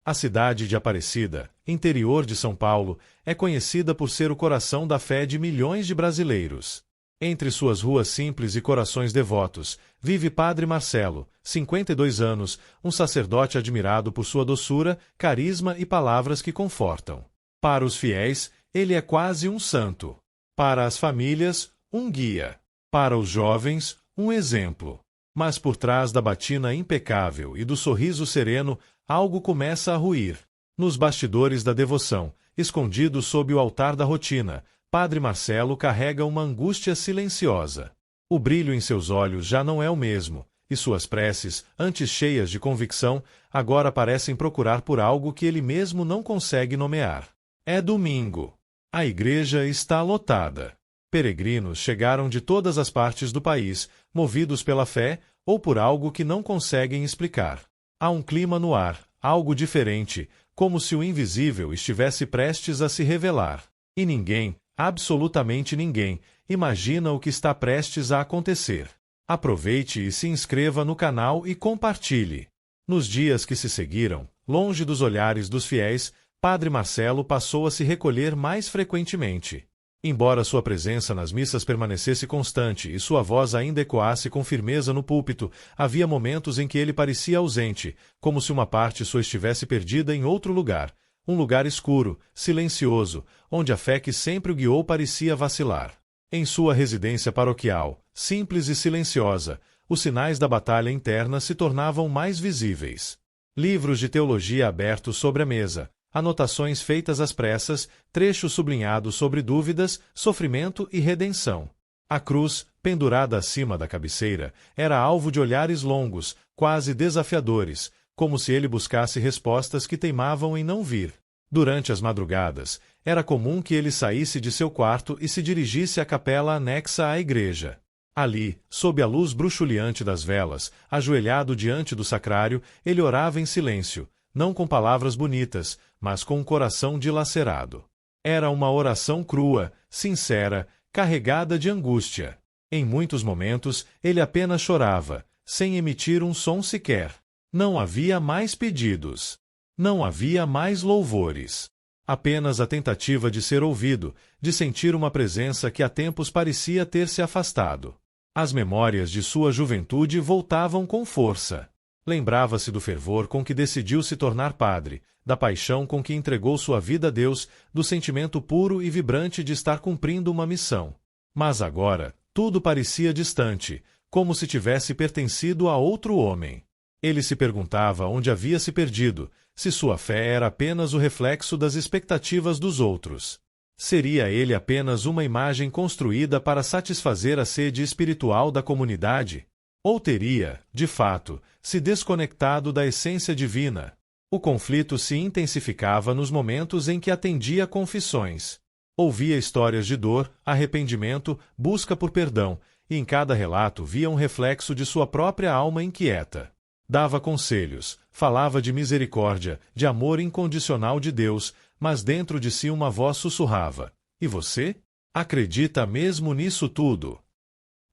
A cidade de Aparecida, interior de São Paulo, é conhecida por ser o coração da fé de milhões de brasileiros. Entre suas ruas simples e corações devotos, vive Padre Marcelo, 52 anos, um sacerdote admirado por sua doçura, carisma e palavras que confortam. Para os fiéis, ele é quase um santo. Para as famílias, um guia. Para os jovens, um exemplo. Mas por trás da batina impecável e do sorriso sereno, algo começa a ruir. Nos bastidores da devoção, escondido sob o altar da rotina, Padre Marcelo carrega uma angústia silenciosa. O brilho em seus olhos já não é o mesmo, e suas preces, antes cheias de convicção, agora parecem procurar por algo que ele mesmo não consegue nomear. É domingo. A igreja está lotada. Peregrinos chegaram de todas as partes do país, movidos pela fé ou por algo que não conseguem explicar. Há um clima no ar, algo diferente, como se o invisível estivesse prestes a se revelar. E ninguém, absolutamente ninguém, imagina o que está prestes a acontecer. Aproveite e se inscreva no canal e compartilhe. Nos dias que se seguiram, longe dos olhares dos fiéis, Padre Marcelo passou a se recolher mais frequentemente. Embora sua presença nas missas permanecesse constante e sua voz ainda ecoasse com firmeza no púlpito, havia momentos em que ele parecia ausente, como se uma parte sua estivesse perdida em outro lugar, um lugar escuro, silencioso, onde a fé que sempre o guiou parecia vacilar. Em sua residência paroquial, simples e silenciosa, os sinais da batalha interna se tornavam mais visíveis. Livros de teologia abertos sobre a mesa, anotações feitas às pressas, trechos sublinhados sobre dúvidas, sofrimento e redenção. A cruz, pendurada acima da cabeceira, era alvo de olhares longos, quase desafiadores, como se ele buscasse respostas que teimavam em não vir. Durante as madrugadas, era comum que ele saísse de seu quarto e se dirigisse à capela anexa à igreja. Ali, sob a luz bruxuleante das velas, ajoelhado diante do sacrário, ele orava em silêncio, não com palavras bonitas, mas com um coração dilacerado. Era uma oração crua, sincera, carregada de angústia. Em muitos momentos, ele apenas chorava, sem emitir um som sequer. Não havia mais pedidos. Não havia mais louvores. Apenas a tentativa de ser ouvido, de sentir uma presença que há tempos parecia ter se afastado. As memórias de sua juventude voltavam com força. Lembrava-se do fervor com que decidiu se tornar padre, da paixão com que entregou sua vida a Deus, do sentimento puro e vibrante de estar cumprindo uma missão. Mas agora, tudo parecia distante, como se tivesse pertencido a outro homem. Ele se perguntava onde havia se perdido, se sua fé era apenas o reflexo das expectativas dos outros. Seria ele apenas uma imagem construída para satisfazer a sede espiritual da comunidade? Ou teria, de fato, se desconectado da essência divina? O conflito se intensificava nos momentos em que atendia confissões. Ouvia histórias de dor, arrependimento, busca por perdão, e em cada relato via um reflexo de sua própria alma inquieta. Dava conselhos, falava de misericórdia, de amor incondicional de Deus, mas dentro de si uma voz sussurrava: "E você? Acredita mesmo nisso tudo?"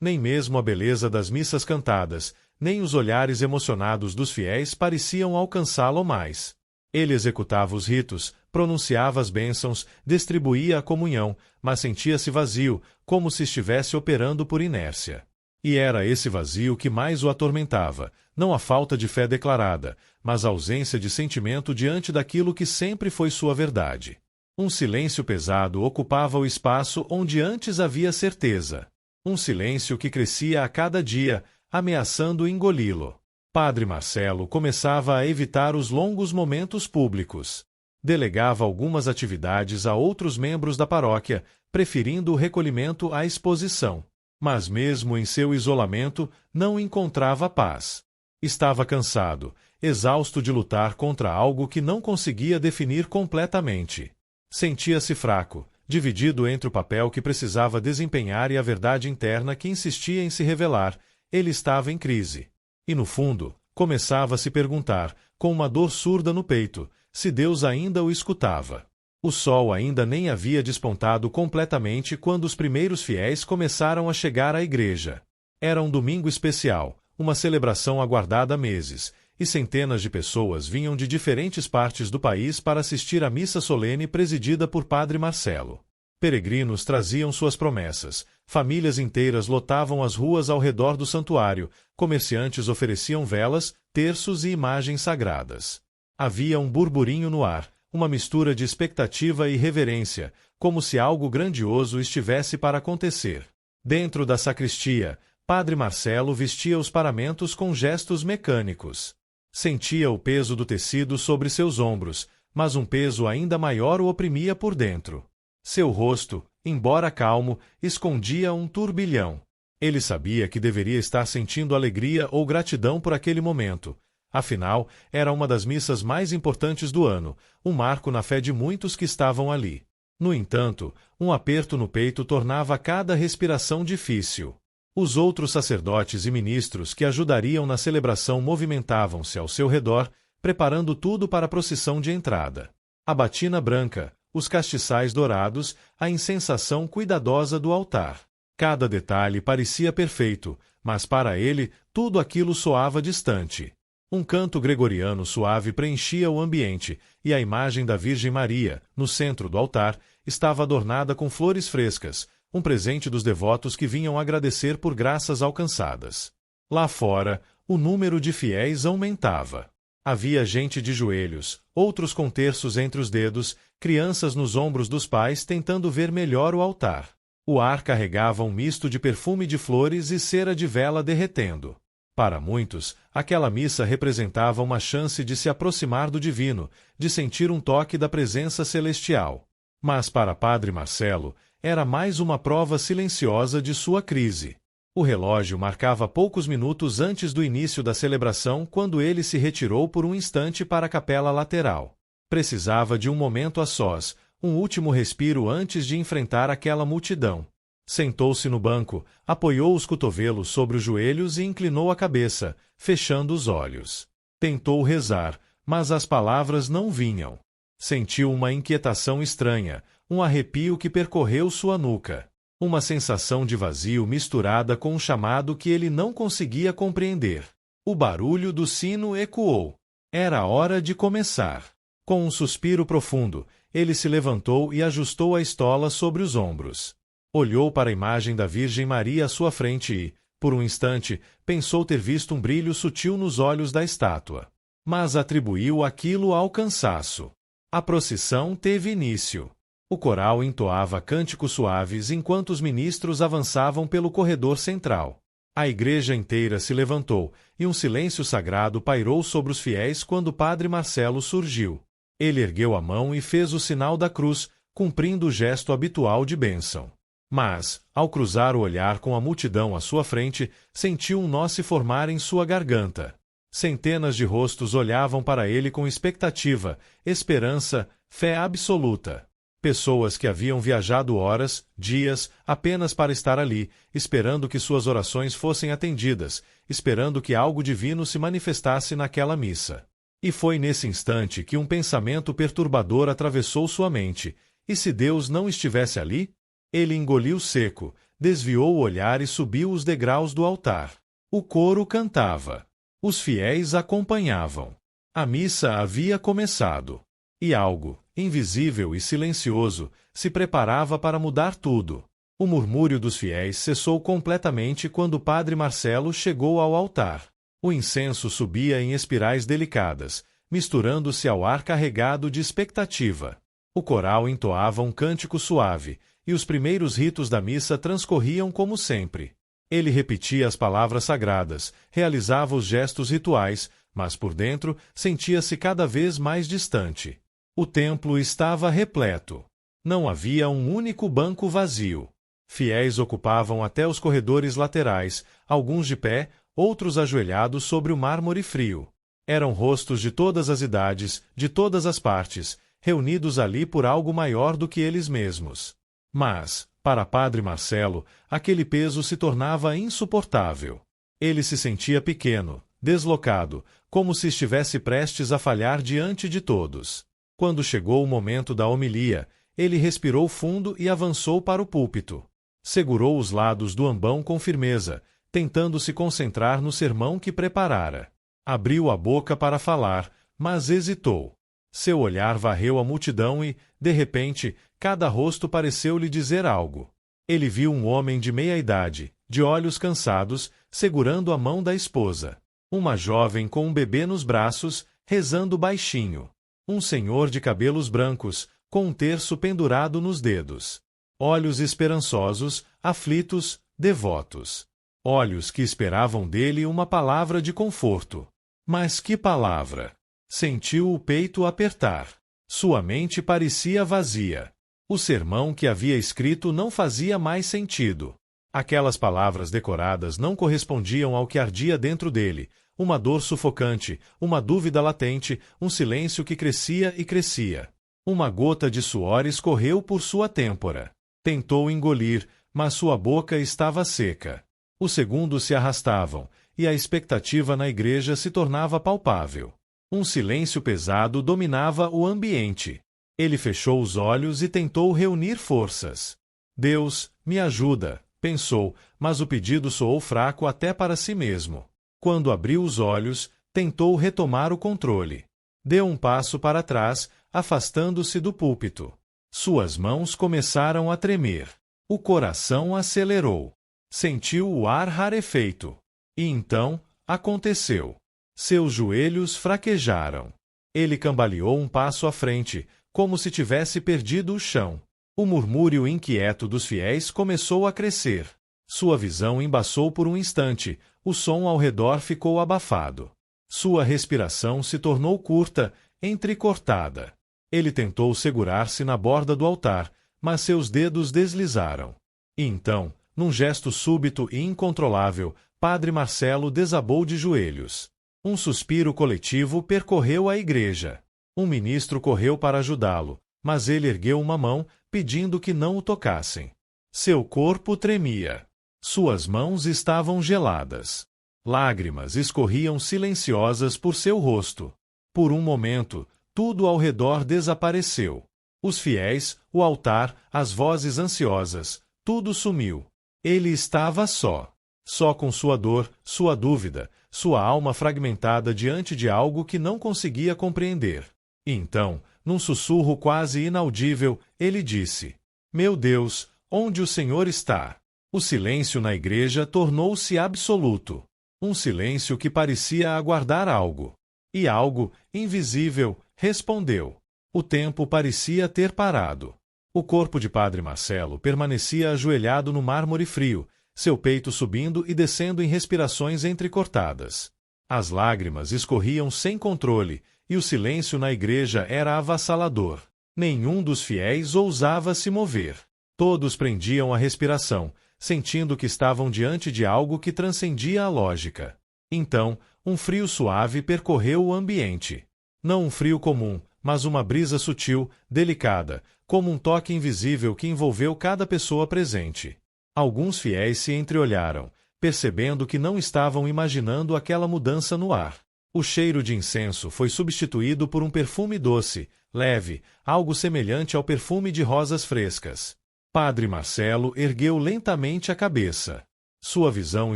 Nem mesmo a beleza das missas cantadas, nem os olhares emocionados dos fiéis pareciam alcançá-lo mais. Ele executava os ritos, pronunciava as bênçãos, distribuía a comunhão, mas sentia-se vazio, como se estivesse operando por inércia. E era esse vazio que mais o atormentava, não a falta de fé declarada, mas a ausência de sentimento diante daquilo que sempre foi sua verdade. Um silêncio pesado ocupava o espaço onde antes havia certeza. Um silêncio que crescia a cada dia, ameaçando engoli-lo. Padre Marcelo começava a evitar os longos momentos públicos. Delegava algumas atividades a outros membros da paróquia, preferindo o recolhimento à exposição. Mas mesmo em seu isolamento, não encontrava paz. Estava cansado, exausto de lutar contra algo que não conseguia definir completamente. Sentia-se fraco, dividido entre o papel que precisava desempenhar e a verdade interna que insistia em se revelar. Ele estava em crise. E no fundo, começava a se perguntar, com uma dor surda no peito, se Deus ainda o escutava. O sol ainda nem havia despontado completamente quando os primeiros fiéis começaram a chegar à igreja. Era um domingo especial, uma celebração aguardada há meses, e centenas de pessoas vinham de diferentes partes do país para assistir à missa solene presidida por Padre Marcelo. Peregrinos traziam suas promessas, famílias inteiras lotavam as ruas ao redor do santuário, comerciantes ofereciam velas, terços e imagens sagradas. Havia um burburinho no ar, uma mistura de expectativa e reverência, como se algo grandioso estivesse para acontecer. Dentro da sacristia, Padre Marcelo vestia os paramentos com gestos mecânicos. Sentia o peso do tecido sobre seus ombros, mas um peso ainda maior o oprimia por dentro. Seu rosto, embora calmo, escondia um turbilhão. Ele sabia que deveria estar sentindo alegria ou gratidão por aquele momento. Afinal, era uma das missas mais importantes do ano, um marco na fé de muitos que estavam ali. No entanto, um aperto no peito tornava cada respiração difícil. Os outros sacerdotes e ministros que ajudariam na celebração movimentavam-se ao seu redor, preparando tudo para a procissão de entrada. A batina branca, os castiçais dourados, a incensação cuidadosa do altar. Cada detalhe parecia perfeito, mas para ele tudo aquilo soava distante. Um canto gregoriano suave preenchia o ambiente, e a imagem da Virgem Maria, no centro do altar, estava adornada com flores frescas, um presente dos devotos que vinham agradecer por graças alcançadas. Lá fora, o número de fiéis aumentava. Havia gente de joelhos, outros com terços entre os dedos, crianças nos ombros dos pais tentando ver melhor o altar. O ar carregava um misto de perfume de flores e cera de vela derretendo. Para muitos, aquela missa representava uma chance de se aproximar do divino, de sentir um toque da presença celestial. Mas para Padre Marcelo, era mais uma prova silenciosa de sua crise. O relógio marcava poucos minutos antes do início da celebração quando ele se retirou por um instante para a capela lateral. Precisava de um momento a sós, um último respiro antes de enfrentar aquela multidão. Sentou-se no banco, apoiou os cotovelos sobre os joelhos e inclinou a cabeça, fechando os olhos. Tentou rezar, mas as palavras não vinham. Sentiu uma inquietação estranha, um arrepio que percorreu sua nuca. Uma sensação de vazio misturada com um chamado que ele não conseguia compreender. O barulho do sino ecoou. Era hora de começar. Com um suspiro profundo, ele se levantou e ajustou a estola sobre os ombros. Olhou para a imagem da Virgem Maria à sua frente e, por um instante, pensou ter visto um brilho sutil nos olhos da estátua. Mas atribuiu aquilo ao cansaço. A procissão teve início. O coral entoava cânticos suaves enquanto os ministros avançavam pelo corredor central. A igreja inteira se levantou, e um silêncio sagrado pairou sobre os fiéis quando Padre Marcelo surgiu. Ele ergueu a mão e fez o sinal da cruz, cumprindo o gesto habitual de bênção. Mas, ao cruzar o olhar com a multidão à sua frente, sentiu um nó se formar em sua garganta. Centenas de rostos olhavam para ele com expectativa, esperança, fé absoluta. Pessoas que haviam viajado horas, dias, apenas para estar ali, esperando que suas orações fossem atendidas, esperando que algo divino se manifestasse naquela missa. E foi nesse instante que um pensamento perturbador atravessou sua mente. E se Deus não estivesse ali? Ele engoliu seco, desviou o olhar e subiu os degraus do altar. O coro cantava. Os fiéis acompanhavam. A missa havia começado. E algo, invisível e silencioso, se preparava para mudar tudo. O murmúrio dos fiéis cessou completamente quando Padre Marcelo chegou ao altar. O incenso subia em espirais delicadas, misturando-se ao ar carregado de expectativa. O coral entoava um cântico suave, e os primeiros ritos da missa transcorriam como sempre. Ele repetia as palavras sagradas, realizava os gestos rituais, mas por dentro sentia-se cada vez mais distante. O templo estava repleto. Não havia um único banco vazio. Fiéis ocupavam até os corredores laterais, alguns de pé, outros ajoelhados sobre o mármore frio. Eram rostos de todas as idades, de todas as partes, reunidos ali por algo maior do que eles mesmos. Mas, para Padre Marcelo, aquele peso se tornava insuportável. Ele se sentia pequeno, deslocado, como se estivesse prestes a falhar diante de todos. Quando chegou o momento da homilia, ele respirou fundo e avançou para o púlpito. Segurou os lados do ambão com firmeza, tentando se concentrar no sermão que preparara. Abriu a boca para falar, mas hesitou. Seu olhar varreu a multidão e, de repente, cada rosto pareceu-lhe dizer algo. Ele viu um homem de meia idade, de olhos cansados, segurando a mão da esposa. Uma jovem com um bebê nos braços, rezando baixinho. Um senhor de cabelos brancos, com um terço pendurado nos dedos. Olhos esperançosos, aflitos, devotos. Olhos que esperavam dele uma palavra de conforto. Mas que palavra! Sentiu o peito apertar. Sua mente parecia vazia. O sermão que havia escrito não fazia mais sentido. Aquelas palavras decoradas não correspondiam ao que ardia dentro dele, uma dor sufocante, uma dúvida latente, um silêncio que crescia e crescia. Uma gota de suor escorreu por sua têmpora. Tentou engolir, mas sua boca estava seca. Os segundos se arrastavam, e a expectativa na igreja se tornava palpável. Um silêncio pesado dominava o ambiente. Ele fechou os olhos e tentou reunir forças. Deus, me ajuda, pensou, mas o pedido soou fraco até para si mesmo. Quando abriu os olhos, tentou retomar o controle. Deu um passo para trás, afastando-se do púlpito. Suas mãos começaram a tremer. O coração acelerou. Sentiu o ar rarefeito. E então, aconteceu. Seus joelhos fraquejaram. Ele cambaleou um passo à frente, como se tivesse perdido o chão. O murmúrio inquieto dos fiéis começou a crescer. Sua visão embaçou por um instante, o som ao redor ficou abafado. Sua respiração se tornou curta, entrecortada. Ele tentou segurar-se na borda do altar, mas seus dedos deslizaram. E então, num gesto súbito e incontrolável, Padre Marcelo desabou de joelhos. Um suspiro coletivo percorreu a igreja. Um ministro correu para ajudá-lo, mas ele ergueu uma mão, pedindo que não o tocassem. Seu corpo tremia. Suas mãos estavam geladas. Lágrimas escorriam silenciosas por seu rosto. Por um momento, tudo ao redor desapareceu. Os fiéis, o altar, as vozes ansiosas, tudo sumiu. Ele estava só. Só com sua dor, sua dúvida, sua alma fragmentada diante de algo que não conseguia compreender. E então, num sussurro quase inaudível, ele disse: Meu Deus, onde o Senhor está? O silêncio na igreja tornou-se absoluto. Um silêncio que parecia aguardar algo. E algo, invisível, respondeu. O tempo parecia ter parado. O corpo de Padre Marcelo permanecia ajoelhado no mármore frio, seu peito subindo e descendo em respirações entrecortadas. As lágrimas escorriam sem controle, e o silêncio na igreja era avassalador. Nenhum dos fiéis ousava se mover. Todos prendiam a respiração, sentindo que estavam diante de algo que transcendia a lógica. Então, um frio suave percorreu o ambiente. Não um frio comum, mas uma brisa sutil, delicada, como um toque invisível que envolveu cada pessoa presente. Alguns fiéis se entreolharam, percebendo que não estavam imaginando aquela mudança no ar. O cheiro de incenso foi substituído por um perfume doce, leve, algo semelhante ao perfume de rosas frescas. Padre Marcelo ergueu lentamente a cabeça. Sua visão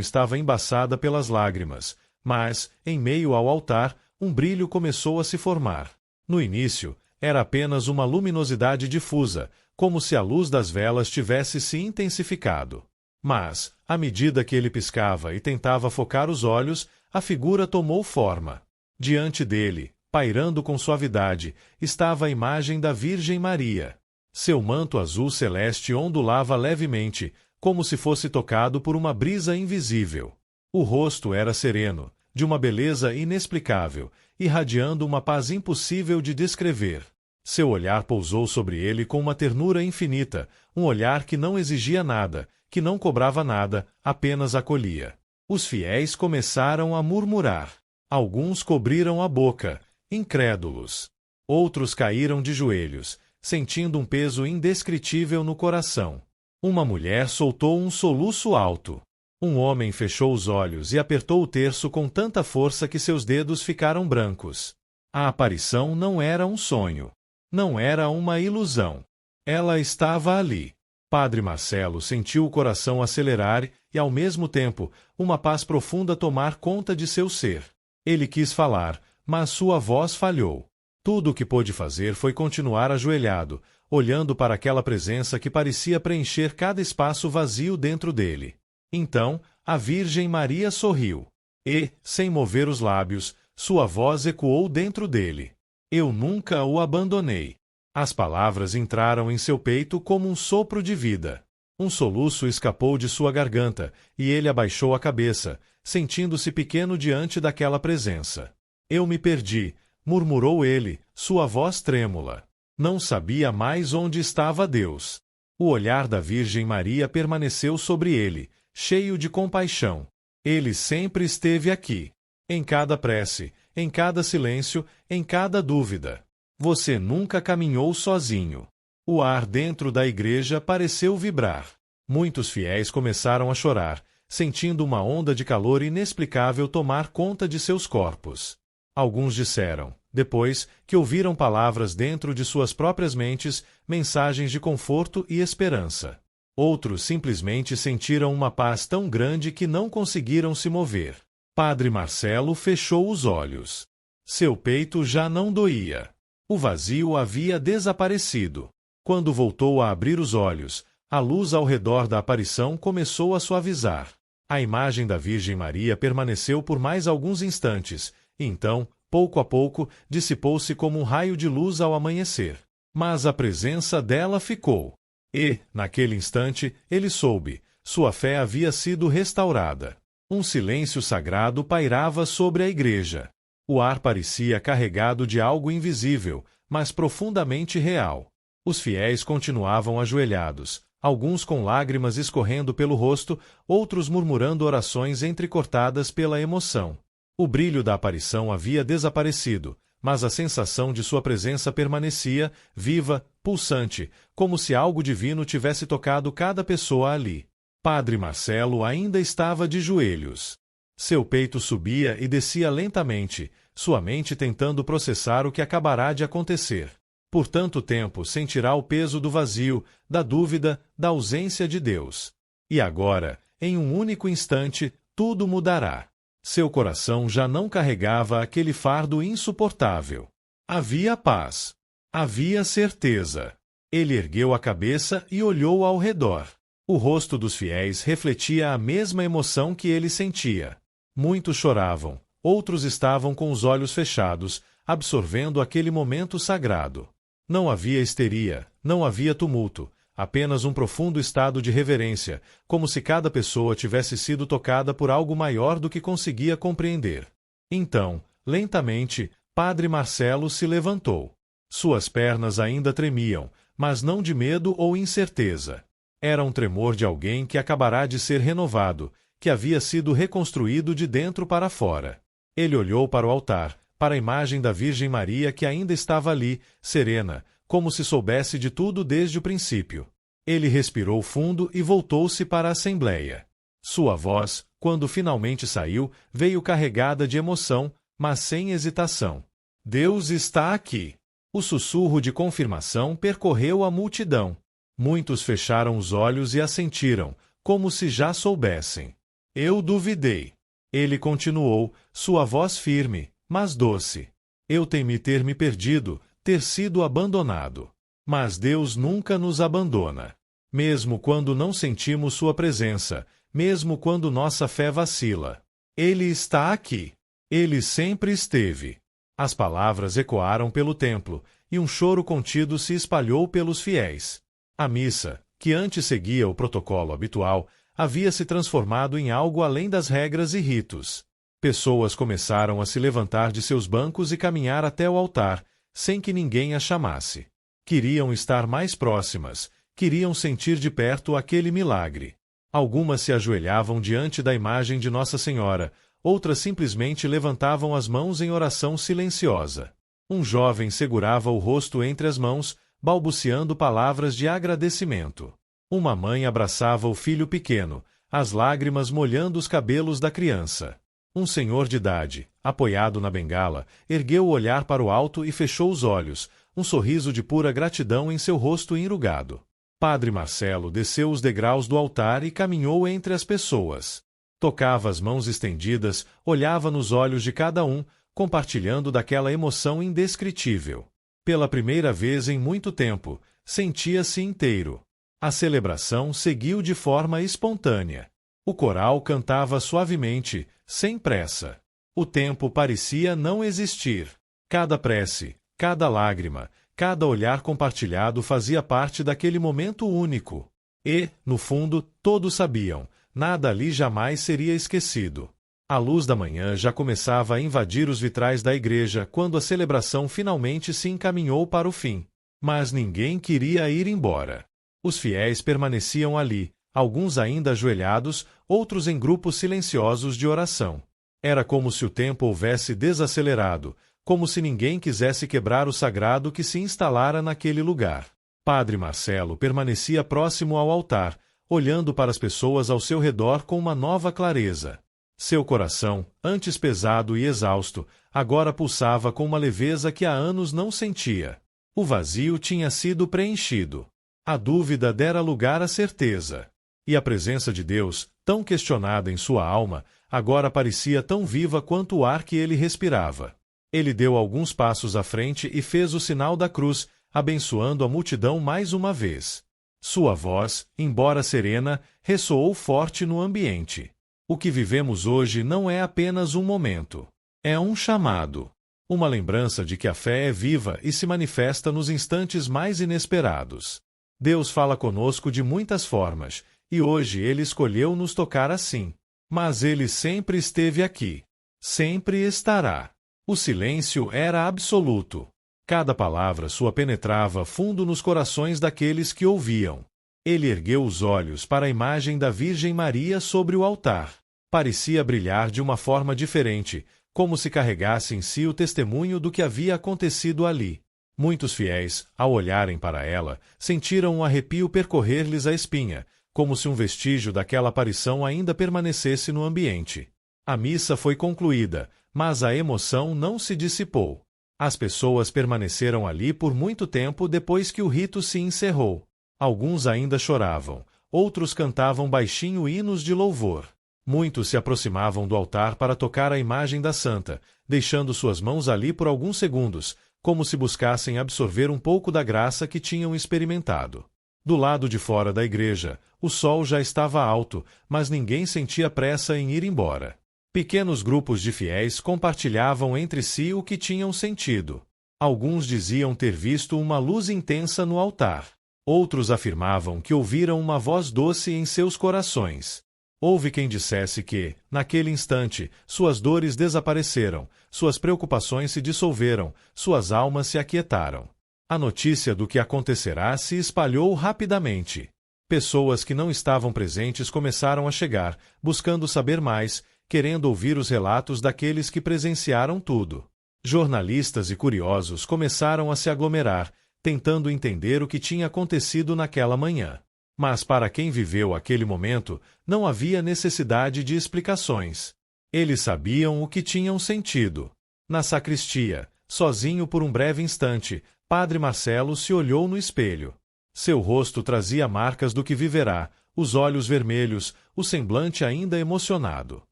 estava embaçada pelas lágrimas, mas, em meio ao altar, um brilho começou a se formar. No início, era apenas uma luminosidade difusa, como se a luz das velas tivesse se intensificado. Mas, à medida que ele piscava e tentava focar os olhos, a figura tomou forma. Diante dele, pairando com suavidade, estava a imagem da Virgem Maria. Seu manto azul celeste ondulava levemente, como se fosse tocado por uma brisa invisível. O rosto era sereno, de uma beleza inexplicável, irradiando uma paz impossível de descrever. Seu olhar pousou sobre ele com uma ternura infinita, um olhar que não exigia nada, que não cobrava nada, apenas acolhia. Os fiéis começaram a murmurar. Alguns cobriram a boca, incrédulos. Outros caíram de joelhos, sentindo um peso indescritível no coração. Uma mulher soltou um soluço alto. Um homem fechou os olhos e apertou o terço com tanta força que seus dedos ficaram brancos. A aparição não era um sonho. Não era uma ilusão. Ela estava ali. Padre Marcelo sentiu o coração acelerar e, ao mesmo tempo, uma paz profunda tomar conta de seu ser. Ele quis falar, mas sua voz falhou. Tudo o que pôde fazer foi continuar ajoelhado, olhando para aquela presença que parecia preencher cada espaço vazio dentro dele. Então, a Virgem Maria sorriu. E, sem mover os lábios, sua voz ecoou dentro dele. Eu nunca o abandonei. As palavras entraram em seu peito como um sopro de vida. Um soluço escapou de sua garganta, e ele abaixou a cabeça, sentindo-se pequeno diante daquela presença. Eu me perdi, murmurou ele, sua voz trêmula. Não sabia mais onde estava Deus. O olhar da Virgem Maria permaneceu sobre ele, cheio de compaixão. Ele sempre esteve aqui. Em cada prece, em cada silêncio, em cada dúvida. Você nunca caminhou sozinho. O ar dentro da igreja pareceu vibrar. Muitos fiéis começaram a chorar, sentindo uma onda de calor inexplicável tomar conta de seus corpos. Alguns disseram, depois, que ouviram palavras dentro de suas próprias mentes, mensagens de conforto e esperança. Outros simplesmente sentiram uma paz tão grande que não conseguiram se mover. Padre Marcelo fechou os olhos. Seu peito já não doía. O vazio havia desaparecido. Quando voltou a abrir os olhos, a luz ao redor da aparição começou a suavizar. A imagem da Virgem Maria permaneceu por mais alguns instantes, e então, pouco a pouco, dissipou-se como um raio de luz ao amanhecer. Mas a presença dela ficou. E, naquele instante, ele soube, sua fé havia sido restaurada. Um silêncio sagrado pairava sobre a igreja. O ar parecia carregado de algo invisível, mas profundamente real. Os fiéis continuavam ajoelhados, alguns com lágrimas escorrendo pelo rosto, outros murmurando orações entrecortadas pela emoção. O brilho da aparição havia desaparecido, mas a sensação de sua presença permanecia, viva, pulsante, como se algo divino tivesse tocado cada pessoa ali. Padre Marcelo ainda estava de joelhos. Seu peito subia e descia lentamente, sua mente tentando processar o que acabará de acontecer. Por tanto tempo sentirá o peso do vazio, da dúvida, da ausência de Deus. E agora, em um único instante, tudo mudará. Seu coração já não carregava aquele fardo insuportável. Havia paz. Havia certeza. Ele ergueu a cabeça e olhou ao redor. O rosto dos fiéis refletia a mesma emoção que ele sentia. Muitos choravam, outros estavam com os olhos fechados, absorvendo aquele momento sagrado. Não havia histeria, não havia tumulto, apenas um profundo estado de reverência, como se cada pessoa tivesse sido tocada por algo maior do que conseguia compreender. Então, lentamente, Padre Marcelo se levantou. Suas pernas ainda tremiam, mas não de medo ou incerteza. Era um tremor de alguém que acabará de ser renovado, que havia sido reconstruído de dentro para fora. Ele olhou para o altar, para a imagem da Virgem Maria que ainda estava ali, serena, como se soubesse de tudo desde o princípio. Ele respirou fundo e voltou-se para a Assembleia. Sua voz, quando finalmente saiu, veio carregada de emoção, mas sem hesitação. Deus está aqui. O sussurro de confirmação percorreu a multidão. Muitos fecharam os olhos e assentiram, como se já soubessem. Eu duvidei. Ele continuou, sua voz firme, mas doce. Eu temi ter me perdido, ter sido abandonado. Mas Deus nunca nos abandona. Mesmo quando não sentimos sua presença, mesmo quando nossa fé vacila. Ele está aqui. Ele sempre esteve. As palavras ecoaram pelo templo, e um choro contido se espalhou pelos fiéis. A missa, que antes seguia o protocolo habitual, havia se transformado em algo além das regras e ritos. Pessoas começaram a se levantar de seus bancos e caminhar até o altar, sem que ninguém as chamasse. Queriam estar mais próximas, queriam sentir de perto aquele milagre. Algumas se ajoelhavam diante da imagem de Nossa Senhora, outras simplesmente levantavam as mãos em oração silenciosa. Um jovem segurava o rosto entre as mãos, balbuciando palavras de agradecimento. Uma mãe abraçava o filho pequeno, as lágrimas molhando os cabelos da criança. Um senhor de idade, apoiado na bengala, ergueu o olhar para o alto e fechou os olhos, um sorriso de pura gratidão em seu rosto enrugado. Padre Marcelo desceu os degraus do altar e caminhou entre as pessoas. Tocava as mãos estendidas, olhava nos olhos de cada um, compartilhando daquela emoção indescritível. Pela primeira vez em muito tempo, sentia-se inteiro. A celebração seguiu de forma espontânea. O coral cantava suavemente, sem pressa. O tempo parecia não existir. Cada prece, cada lágrima, cada olhar compartilhado fazia parte daquele momento único. E, no fundo, todos sabiam, nada ali jamais seria esquecido. A luz da manhã já começava a invadir os vitrais da igreja quando a celebração finalmente se encaminhou para o fim. Mas ninguém queria ir embora. Os fiéis permaneciam ali, alguns ainda ajoelhados, outros em grupos silenciosos de oração. Era como se o tempo houvesse desacelerado, como se ninguém quisesse quebrar o sagrado que se instalara naquele lugar. Padre Marcelo permanecia próximo ao altar, olhando para as pessoas ao seu redor com uma nova clareza. Seu coração, antes pesado e exausto, agora pulsava com uma leveza que há anos não sentia. O vazio tinha sido preenchido. A dúvida dera lugar à certeza. E a presença de Deus, tão questionada em sua alma, agora parecia tão viva quanto o ar que ele respirava. Ele deu alguns passos à frente e fez o sinal da cruz, abençoando a multidão mais uma vez. Sua voz, embora serena, ressoou forte no ambiente. O que vivemos hoje não é apenas um momento. É um chamado. Uma lembrança de que a fé é viva e se manifesta nos instantes mais inesperados. Deus fala conosco de muitas formas, e hoje Ele escolheu nos tocar assim. Mas Ele sempre esteve aqui. Sempre estará. O silêncio era absoluto. Cada palavra sua penetrava fundo nos corações daqueles que ouviam. Ele ergueu os olhos para a imagem da Virgem Maria sobre o altar. Parecia brilhar de uma forma diferente, como se carregasse em si o testemunho do que havia acontecido ali. Muitos fiéis, ao olharem para ela, sentiram um arrepio percorrer-lhes a espinha, como se um vestígio daquela aparição ainda permanecesse no ambiente. A missa foi concluída, mas a emoção não se dissipou. As pessoas permaneceram ali por muito tempo depois que o rito se encerrou. Alguns ainda choravam, outros cantavam baixinho hinos de louvor. Muitos se aproximavam do altar para tocar a imagem da santa, deixando suas mãos ali por alguns segundos, como se buscassem absorver um pouco da graça que tinham experimentado. Do lado de fora da igreja, o sol já estava alto, mas ninguém sentia pressa em ir embora. Pequenos grupos de fiéis compartilhavam entre si o que tinham sentido. Alguns diziam ter visto uma luz intensa no altar. Outros afirmavam que ouviram uma voz doce em seus corações. Houve quem dissesse que, naquele instante, suas dores desapareceram, suas preocupações se dissolveram, suas almas se aquietaram. A notícia do que acontecerá se espalhou rapidamente. Pessoas que não estavam presentes começaram a chegar, buscando saber mais, querendo ouvir os relatos daqueles que presenciaram tudo. Jornalistas e curiosos começaram a se aglomerar, tentando entender o que tinha acontecido naquela manhã. Mas para quem viveu aquele momento, não havia necessidade de explicações. Eles sabiam o que tinham sentido. Na sacristia, sozinho por um breve instante, Padre Marcelo se olhou no espelho. Seu rosto trazia marcas do que viverá, os olhos vermelhos, o semblante ainda emocionado.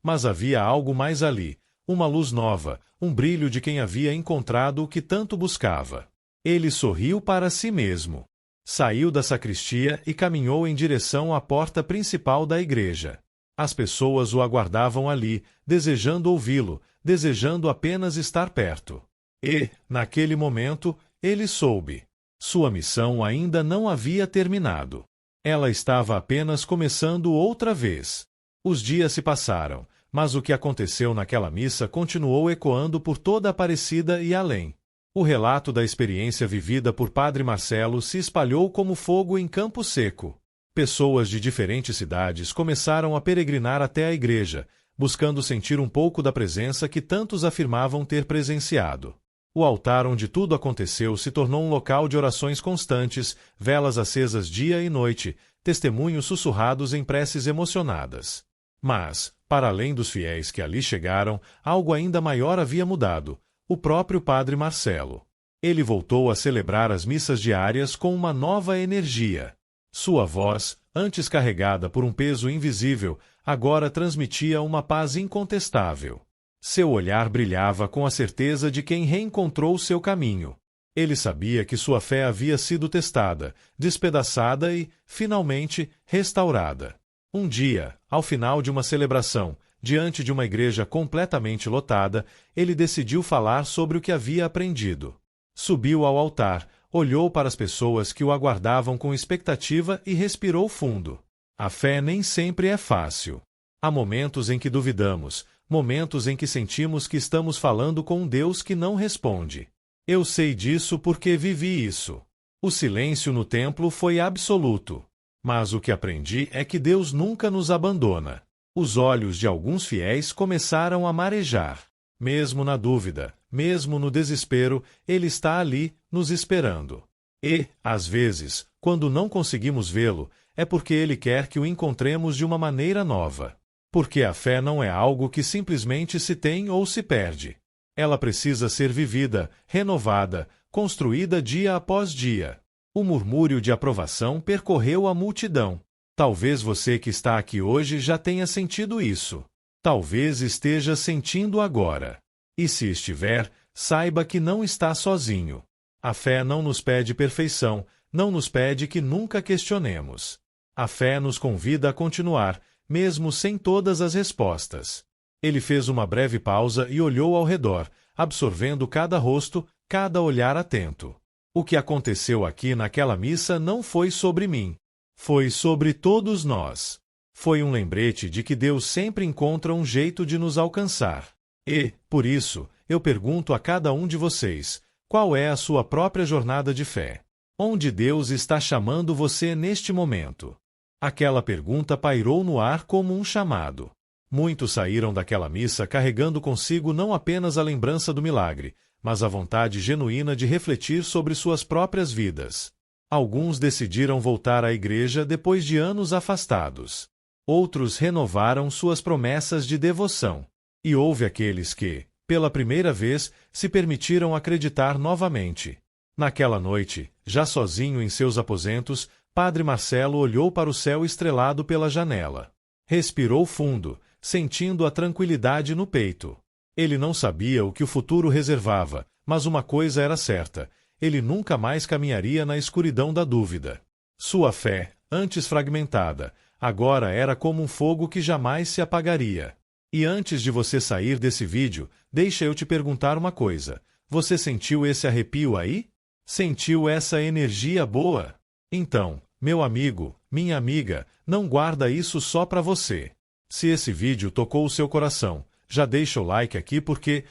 Mas havia algo mais ali, uma luz nova, um brilho de quem havia encontrado o que tanto buscava. Ele sorriu para si mesmo. Saiu da sacristia e caminhou em direção à porta principal da igreja. As pessoas o aguardavam ali, desejando ouvi-lo, desejando apenas estar perto. E, naquele momento, ele soube. Sua missão ainda não havia terminado. Ela estava apenas começando outra vez. Os dias se passaram, mas o que aconteceu naquela missa continuou ecoando por toda a Aparecida e além. O relato da experiência vivida por Padre Marcelo se espalhou como fogo em Campo Seco. Pessoas de diferentes cidades começaram a peregrinar até a igreja, buscando sentir um pouco da presença que tantos afirmavam ter presenciado. O altar onde tudo aconteceu se tornou um local de orações constantes, velas acesas dia e noite, testemunhos sussurrados em preces emocionadas. Mas, para além dos fiéis que ali chegaram, algo ainda maior havia mudado: o próprio Padre Marcelo. Ele voltou a celebrar as missas diárias com uma nova energia. Sua voz, antes carregada por um peso invisível, agora transmitia uma paz incontestável. Seu olhar brilhava com a certeza de quem reencontrou seu caminho. Ele sabia que sua fé havia sido testada, despedaçada e, finalmente, restaurada. Um dia, ao final de uma celebração, diante de uma igreja completamente lotada, ele decidiu falar sobre o que havia aprendido. Subiu ao altar, olhou para as pessoas que o aguardavam com expectativa e respirou fundo. A fé nem sempre é fácil. Há momentos em que duvidamos, momentos em que sentimos que estamos falando com um Deus que não responde. Eu sei disso porque vivi isso. O silêncio no templo foi absoluto. Mas o que aprendi é que Deus nunca nos abandona. Os olhos de alguns fiéis começaram a marejar. Mesmo na dúvida, mesmo no desespero, Ele está ali, nos esperando. E, às vezes, quando não conseguimos vê-lo, é porque Ele quer que o encontremos de uma maneira nova. Porque a fé não é algo que simplesmente se tem ou se perde. Ela precisa ser vivida, renovada, construída dia após dia. O murmúrio de aprovação percorreu a multidão. Talvez você que está aqui hoje já tenha sentido isso. Talvez esteja sentindo agora. E se estiver, saiba que não está sozinho. A fé não nos pede perfeição, não nos pede que nunca questionemos. A fé nos convida a continuar, mesmo sem todas as respostas. Ele fez uma breve pausa e olhou ao redor, absorvendo cada rosto, cada olhar atento. O que aconteceu aqui naquela missa não foi sobre mim. Foi sobre todos nós. Foi um lembrete de que Deus sempre encontra um jeito de nos alcançar. E, por isso, eu pergunto a cada um de vocês, qual é a sua própria jornada de fé? Onde Deus está chamando você neste momento? Aquela pergunta pairou no ar como um chamado. Muitos saíram daquela missa carregando consigo não apenas a lembrança do milagre, mas a vontade genuína de refletir sobre suas próprias vidas. Alguns decidiram voltar à igreja depois de anos afastados. Outros renovaram suas promessas de devoção. E houve aqueles que, pela primeira vez, se permitiram acreditar novamente. Naquela noite, já sozinho em seus aposentos, Padre Marcelo olhou para o céu estrelado pela janela. Respirou fundo, sentindo a tranquilidade no peito. Ele não sabia o que o futuro reservava, mas uma coisa era certa: ele nunca mais caminharia na escuridão da dúvida. Sua fé, antes fragmentada, agora era como um fogo que jamais se apagaria. E antes de você sair desse vídeo, deixa eu te perguntar uma coisa. Você sentiu esse arrepio aí? Sentiu essa energia boa? Então, meu amigo, minha amiga, não guarda isso só para você. Se esse vídeo tocou o seu coração, já deixa o like aqui porque,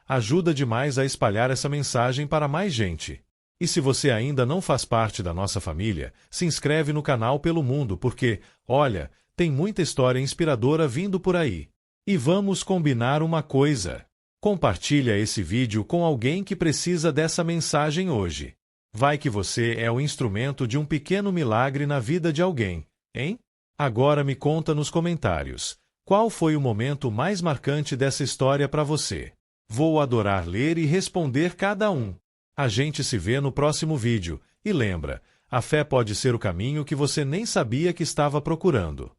ajuda demais a espalhar essa mensagem para mais gente. E se você ainda não faz parte da nossa família, se inscreve no canal Pelo Mundo porque, olha, tem muita história inspiradora vindo por aí. E vamos combinar uma coisa. Compartilha esse vídeo com alguém que precisa dessa mensagem hoje. Vai que você é o instrumento de um pequeno milagre na vida de alguém, hein? Agora me conta nos comentários. Qual foi o momento mais marcante dessa história para você? Vou adorar ler e responder cada um. A gente se vê no próximo vídeo. E lembra, a fé pode ser o caminho que você nem sabia que estava procurando.